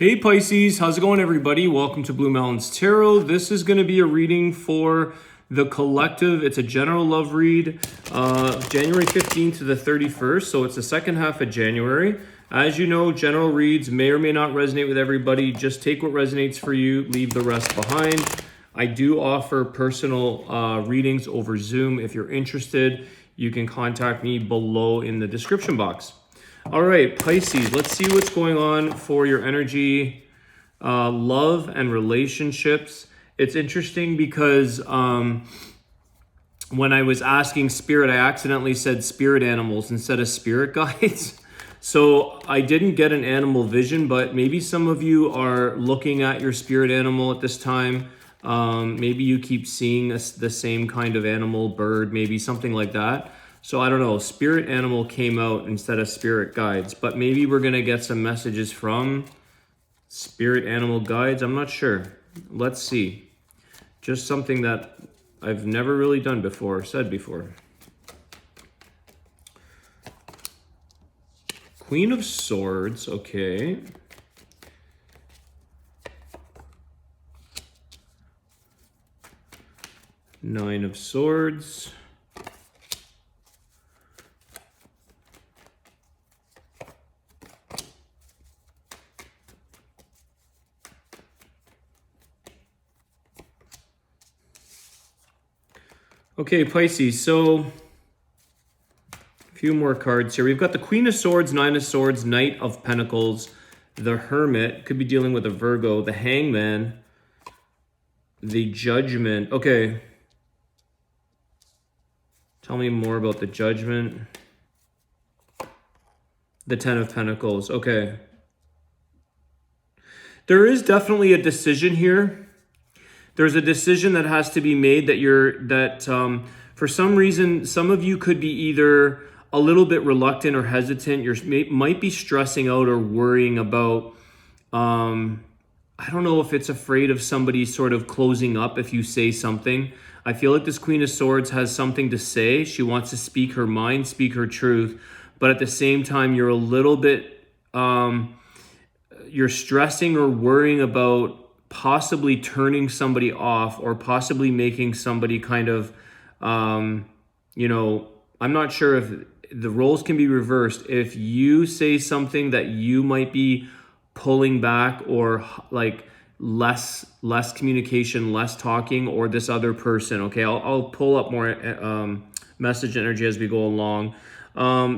Hey Pisces, how's it going everybody? Welcome to Blue Mountains Tarot. This is going to be a reading for the collective. It's a general love read, January 15th to the 31st, so it's the second half of January. As you know, general reads may or may not resonate with everybody. Just take what resonates for you, leave the rest behind. I do offer personal readings over Zoom. If you're interested, you can contact me below in the description box. All right, Pisces, let's see what's going on for your energy, love and relationships. It's interesting because when I was asking spirit, I accidentally said spirit animals instead of spirit guides. So I didn't get an animal vision, but maybe some of you are looking at your spirit animal at this time. Maybe you keep seeing the same kind of animal, bird, maybe something like that. So I don't know, spirit animal came out instead of spirit guides, but maybe we're going to get some messages from spirit animal guides. I'm not sure. Let's see. Just something that I've never really done before, said before. Queen of Swords, okay. Nine of Swords. Okay, Pisces, so a few more cards here. We've got the Queen of Swords, Nine of Swords, Knight of Pentacles, the Hermit, could be dealing with a Virgo, the Hangman, the Judgment. Okay. Tell me more about the Judgment. The Ten of Pentacles, okay. There is definitely a decision here. There's a decision that has to be made that for some reason, some of you could be either a little bit reluctant or hesitant. Might be stressing out or worrying about, I don't know if it's afraid of somebody sort of closing up if you say something. I feel like this Queen of Swords has something to say. She wants to speak her mind, speak her truth. But at the same time, you're a little bit, you're stressing or worrying about possibly turning somebody off or possibly making somebody kind of, I'm not sure if the roles can be reversed. If you say something that you might be pulling back or like less communication, less talking, or this other person, okay, I'll pull up more message energy as we go along.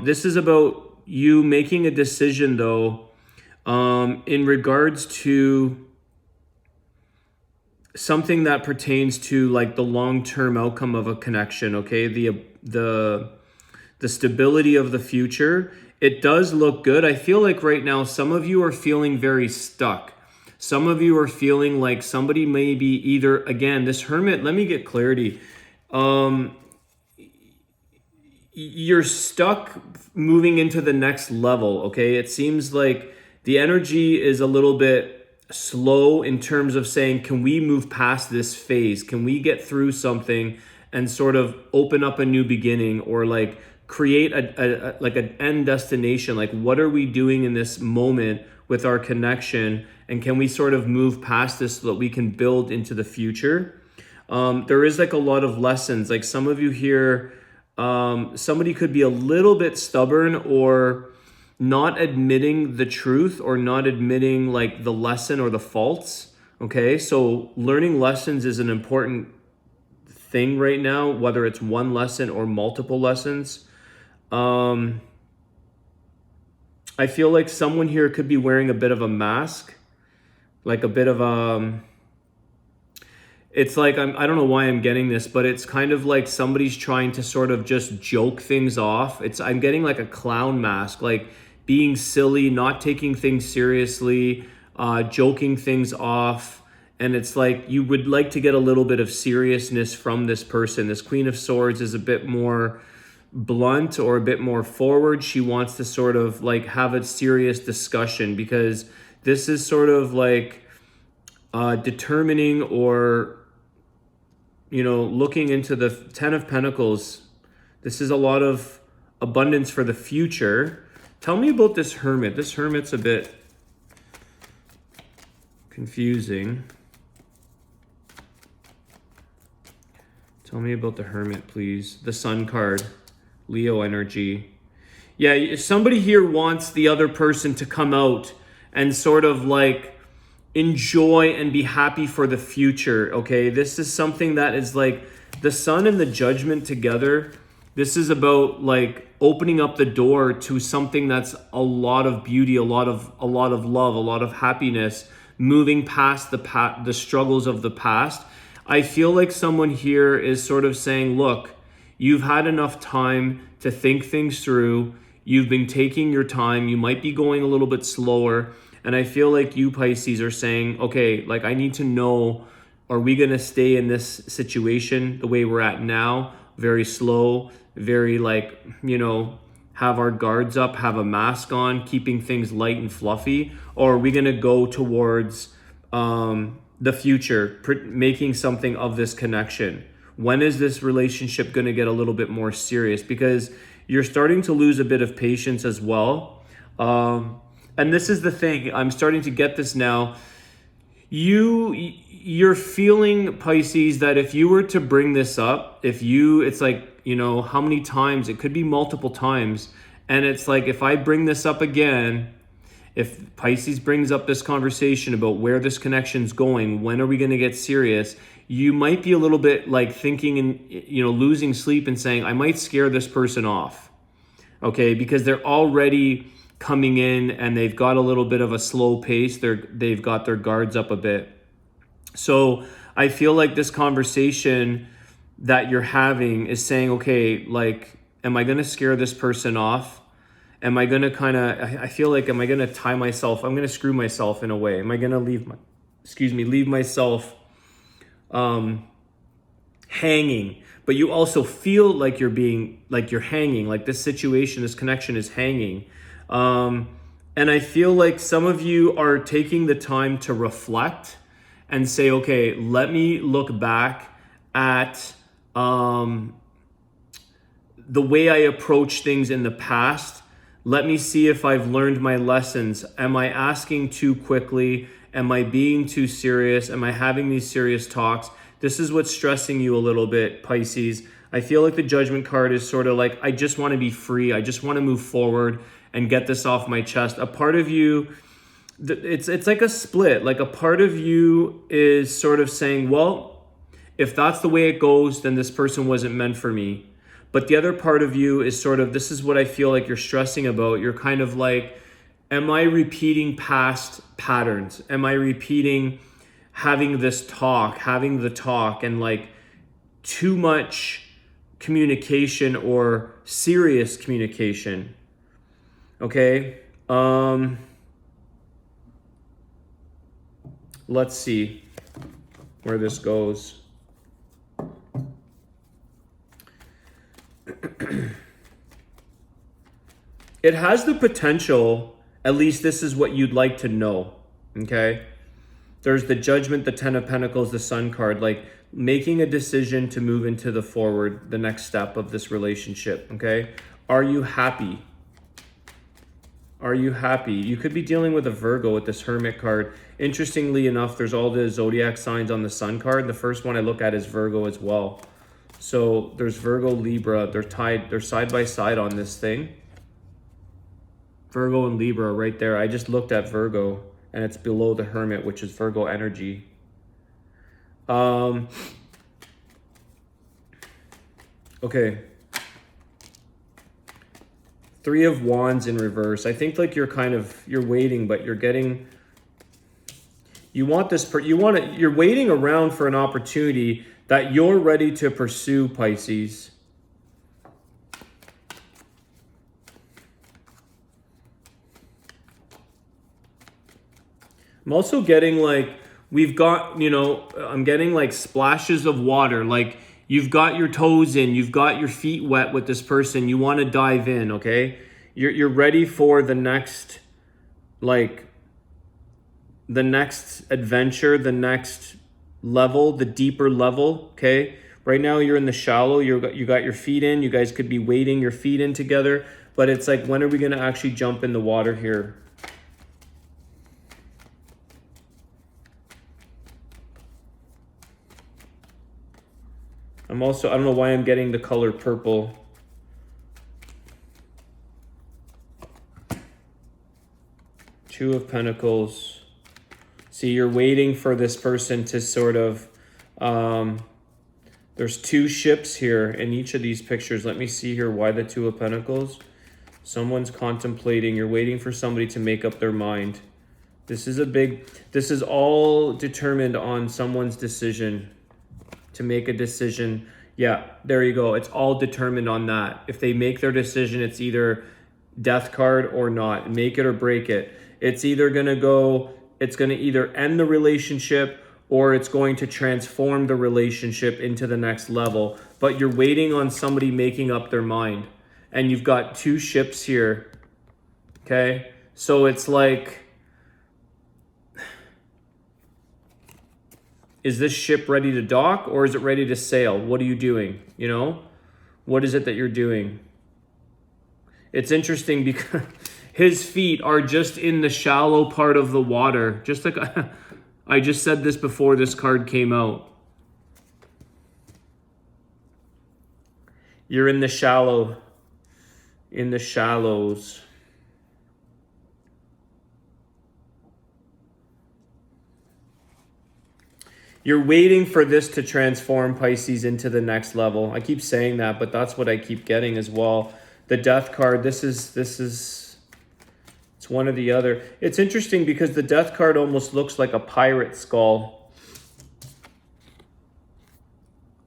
This is about you making a decision though, in regards to something that pertains to like the long-term outcome of a connection, okay? The stability of the future. It does look good. I feel like right now some of you are feeling very stuck. Some of you are feeling like somebody may be either, again, this Hermit, let me get clarity. You're stuck moving into the next level, okay? It seems like the energy is a little bit slow in terms of saying, can we move past this phase? Can we get through something and sort of open up a new beginning, or like create like an end destination? Like, what are we doing in this moment with our connection? And can we sort of move past this so that we can build into the future? There is like a lot of lessons. Like some of you here, somebody could be a little bit stubborn or not admitting the truth or not admitting like the lesson or the faults. Okay, so learning lessons is an important thing right now, whether it's one lesson or multiple lessons. I feel like someone here could be wearing a bit of a mask, like a bit of it's like, I don't know why I'm getting this, but it's kind of like somebody's trying to sort of just joke things off. I'm getting like a clown mask, like being silly, not taking things seriously, joking things off. And it's like you would like to get a little bit of seriousness from this person. This Queen of Swords is a bit more blunt or a bit more forward. She wants to sort of like have a serious discussion, because this is sort of like determining or, looking into the Ten of Pentacles. This is a lot of abundance for the future. Tell me about this Hermit. This Hermit's a bit confusing. Tell me about the Hermit, please. The Sun card, Leo energy. Yeah, somebody here wants the other person to come out and sort of like enjoy and be happy for the future, okay? This is something that is like the Sun and the Judgment together. This is about like opening up the door to something that's a lot of beauty, a lot of love, a lot of happiness, moving past the struggles of the past. I feel like someone here is sort of saying, look, you've had enough time to think things through. You've been taking your time. You might be going a little bit slower. And I feel like you, Pisces, are saying, okay, like I need to know, are we going to stay in this situation the way we're at now? Very slow, very like, you know, have our guards up, have a mask on, keeping things light and fluffy? Or are we going to go towards the future, making something of this connection? When is this relationship going to get a little bit more serious? Because you're starting to lose a bit of patience as well. And this is the thing, I'm starting to get this now. You're feeling, Pisces, that if you were to bring this up, it's like, you know, how many times? It could be multiple times. And it's like, if I bring this up again, if Pisces brings up this conversation about where this connection's going, when are we going to get serious? You might be a little bit like thinking and, you know, losing sleep and saying, I might scare this person off. Okay, because they're already coming in and they've got a little bit of a slow pace. They've got their guards up a bit. So I feel like this conversation that you're having is saying, okay, like, am I going to scare this person off? Am I going to I feel like, am I going to tie myself? I'm going to screw myself in a way. Am I going to leave myself hanging? But you also feel like you're hanging, like this situation, this connection is hanging. And I feel like some of you are taking the time to reflect and say, okay, let me look back at the way I approach things in the past. Let me see if I've learned my lessons. Am I asking too quickly? Am I being too serious? Am I having these serious talks? This is what's stressing you a little bit, Pisces. I feel like the Judgment card is sort of like, I just want to be free. I just want to move forward and get this off my chest. A part of you, it's like a split. Like a part of you is sort of saying, well, if that's the way it goes, then this person wasn't meant for me. But the other part of you is sort of, this is what I feel like you're stressing about. You're kind of like, am I repeating past patterns? Am I repeating having the talk and like too much communication or serious communication? Okay. Let's see where this goes. It has the potential, at least this is what you'd like to know, okay? There's the Judgment, the Ten of Pentacles, the Sun card, like making a decision to move into the next step of this relationship, okay? Are you happy? Are you happy? You could be dealing with a Virgo with this Hermit card. Interestingly enough, there's all the zodiac signs on the Sun card. The first one I look at is Virgo as well. So there's Virgo, Libra. They're side by side on this thing. Virgo and Libra right there. I just looked at Virgo and it's below the Hermit, which is Virgo energy. Okay. Three of Wands in reverse. I think like you're waiting, but you're getting, you're waiting around for an opportunity that you're ready to pursue, Pisces. I'm also getting like, I'm getting like splashes of water. Like you've got your toes in, you've got your feet wet with this person. You want to dive in, okay? You're ready for the next adventure, the next level, the deeper level, okay? Right now you're in the shallow, you got your feet in. You guys could be wading your feet in together, but it's like, when are we going to actually jump in the water here? I don't know why I'm getting the color purple. Two of Pentacles. See, you're waiting for this person to sort of, there's two ships here in each of these pictures. Let me see here why the Two of Pentacles. Someone's contemplating. You're waiting for somebody to make up their mind. This is all determined on someone's decision to make a decision. Yeah, there you go. It's all determined on that. If they make their decision, it's either death card or not. Make it or break it. It's either going to either end the relationship or it's going to transform the relationship into the next level. But you're waiting on somebody making up their mind. And you've got two ships here. Okay? So it's like, is this ship ready to dock or is it ready to sail? What are you doing? You know? What is it that you're doing? It's interesting because his feet are just in the shallow part of the water. Just like I just said this before this card came out. You're in the shallows. You're waiting for this to transform, Pisces, into the next level. I keep saying that, but that's what I keep getting as well. The Death card, this is it's one or the other. It's interesting because the Death card almost looks like a pirate skull.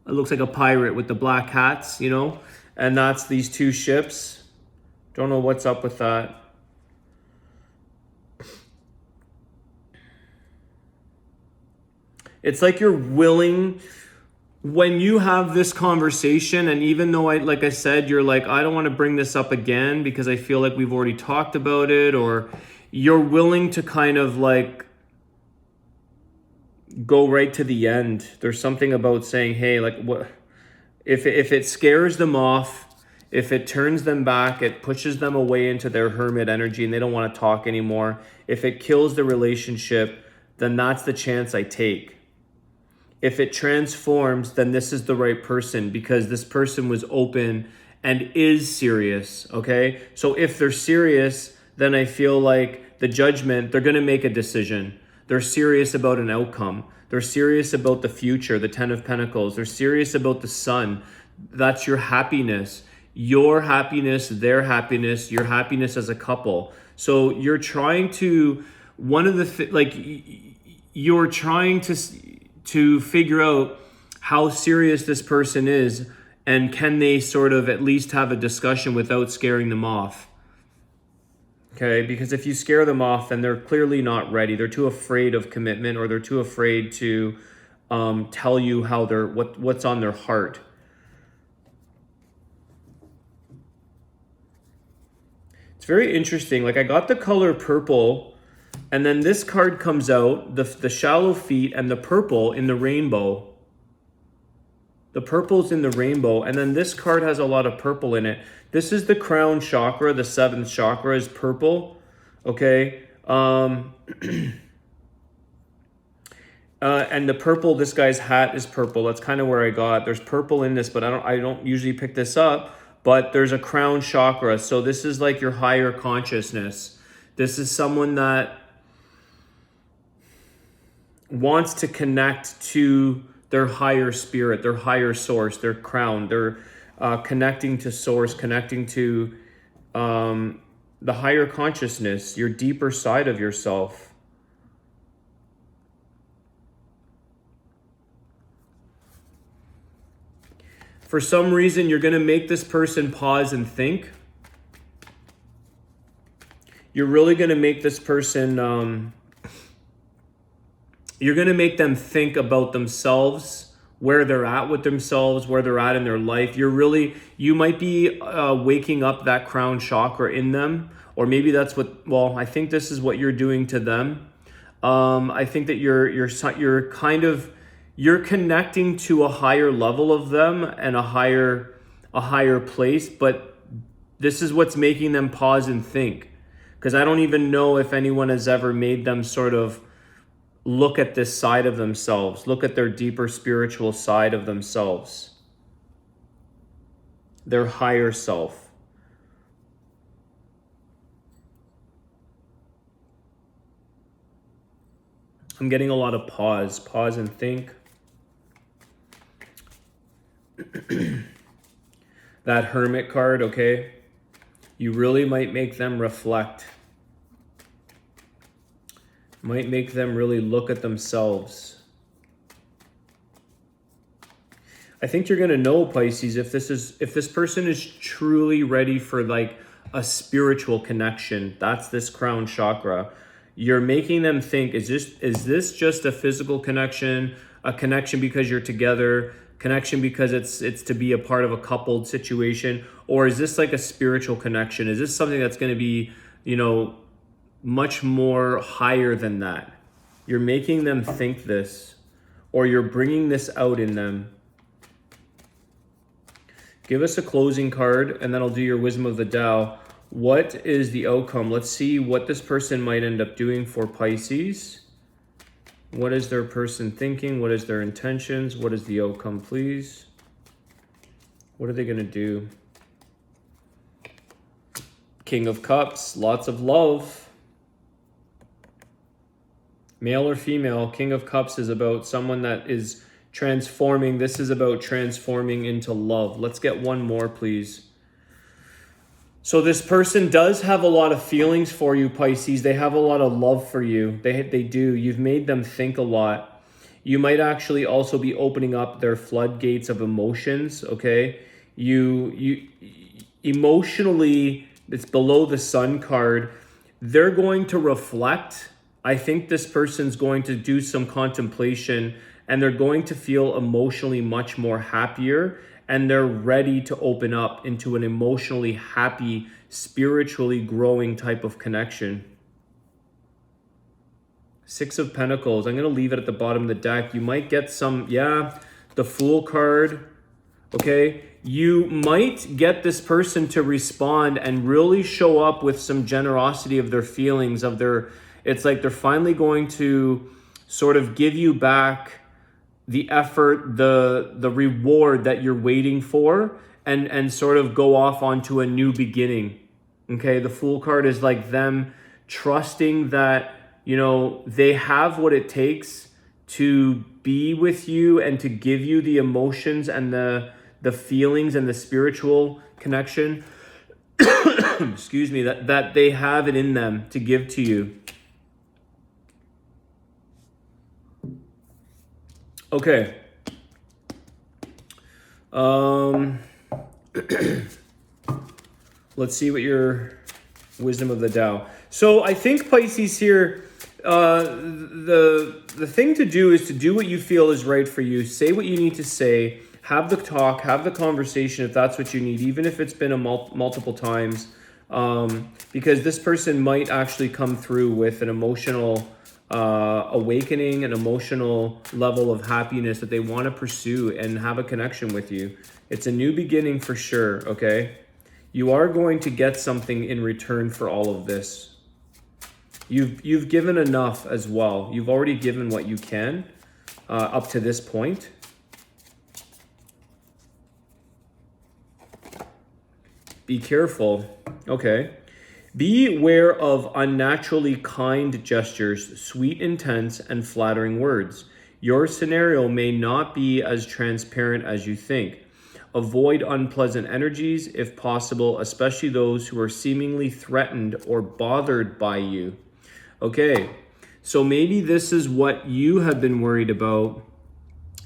It looks like a pirate with the black hats, you know? And that's these two ships. Don't know what's up with that. It's like you're willing, when you have this conversation, and even though like I said, you're like, I don't want to bring this up again because I feel like we've already talked about it, or you're willing to kind of like go right to the end. There's something about saying, hey, like what if it scares them off, if it turns them back, it pushes them away into their hermit energy and they don't want to talk anymore. If it kills the relationship, then that's the chance I take. If it transforms, then this is the right person because this person was open and is serious, okay? So if they're serious, then I feel like the judgment, they're going to make a decision. They're serious about an outcome. They're serious about the future, the Ten of Pentacles. They're serious about the sun. That's your happiness. Your happiness, their happiness, your happiness as a couple. So you're trying to, you're trying to figure out how serious this person is and can they sort of at least have a discussion without scaring them off. Okay, because if you scare them off, then they're clearly not ready. They're too afraid of commitment, or they're too afraid to tell you how what's on their heart. It's very interesting. Like I got the color purple, and then this card comes out, the shallow feet and the purple in the rainbow. The purple's in the rainbow, and then this card has a lot of purple in it. This is the crown chakra, the seventh chakra is purple, okay? And the purple, this guy's hat is purple. That's kind of where I got. There's purple in this, but I don't usually pick this up, but there's a crown chakra. So this is like your higher consciousness. This is someone that wants to connect to their higher spirit, their higher source, their crown. They're connecting to source, connecting to the higher consciousness, your deeper side of yourself. For some reason, you're going to make this person pause and think. You're really going to make this person, you're going to make them think about themselves, where they're at with themselves, where they're at in their life. You might be waking up that crown chakra in them, or maybe that's I think this is what you're doing to them. I think that you're connecting to a higher level of them and a higher place, but this is what's making them pause and think. Because I don't even know if anyone has ever made them sort of look at this side of themselves, look at their deeper spiritual side of themselves. their higher self. I'm getting a lot of pause and think. That Hermit card, okay? You really might make them reflect. Might make them really look at themselves. I think you're gonna know, Pisces, if this person is truly ready for like a spiritual connection. That's this crown chakra. You're making them think, is this just a physical connection, a connection because you're together, connection because it's to be a part of a coupled situation, or is this like a spiritual connection? Is this something that's going to be, you know, much more higher than that? You're making them think this, or you're bringing this out in them. Give us a closing card, and then I'll do your wisdom of the Tao. What is the outcome? Let's see what this person might end up doing for Pisces. What is their person thinking? What is their intentions? What is the outcome, please? What are they going to do? King of Cups, lots of love. Male or female, King of Cups is about someone that is transforming. This is about transforming into love. Let's get one more, please. So this person does have a lot of feelings for you, Pisces. They have a lot of love for you. They do. You've made them think a lot. You might actually also be opening up their floodgates of emotions, okay? You emotionally, it's below the Sun card. They're going to reflect. I think this person's going to do some contemplation, and they're going to feel emotionally much more happier, and they're ready to open up into an emotionally happy, spiritually growing type of connection. Six of Pentacles. I'm going to leave it at the bottom of the deck. You might get some, the Fool card. Okay, you might get this person to respond and really show up with some generosity of their feelings, of their, it's like they're finally going to sort of give you back the effort, the reward that you're waiting for, and sort of go off onto a new beginning. Okay, the Fool card is like them trusting that, you know, they have what it takes to be with you and to give you the emotions and the feelings and the spiritual connection, excuse me, that they have it in them to give to you. Okay. Let's see what your wisdom of the Tao. So I think, Pisces, here, the thing to do is to do what you feel is right for you. Say what you need to say. Have the talk. Have the conversation if that's what you need, even if it's been multiple times. Because this person might actually come through with an emotional awakening, an emotional level of happiness that they want to pursue and have a connection with you. It's a new beginning for sure, okay? You are going to get something in return for all of this. You've given enough as well. You've already given what you can up to this point. Be careful. Okay. Beware of unnaturally kind gestures, sweet intents, and flattering words. Your scenario may not be as transparent as you think. Avoid unpleasant energies if possible, especially those who are seemingly threatened or bothered by you. Okay, so maybe this is what you have been worried about,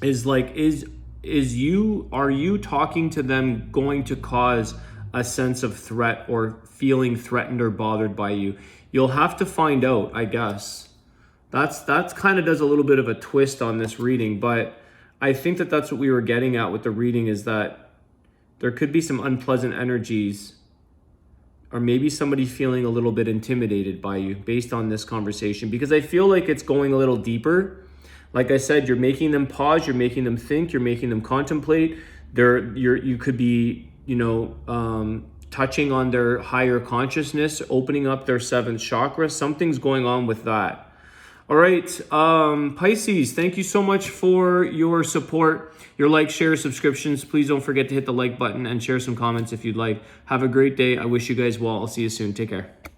is like, are you talking to them going to cause a sense of threat or feeling threatened or bothered by you? You'll have to find out, I guess. That's kind of does a little bit of a twist on this reading, but I think that's what we were getting at with the reading, is that there could be some unpleasant energies, or maybe somebody feeling a little bit intimidated by you based on this conversation, because I feel like it's going a little deeper. Like I said, you're making them pause, you're making them think, you're making them contemplate. You could be, touching on their higher consciousness, opening up their seventh chakra. Something's going on with that. All right, Pisces, thank you so much for your support, your like, share, subscriptions. Please don't forget to hit the like button and share some comments if you'd like. Have a great day. I wish you guys well. I'll see you soon. Take care.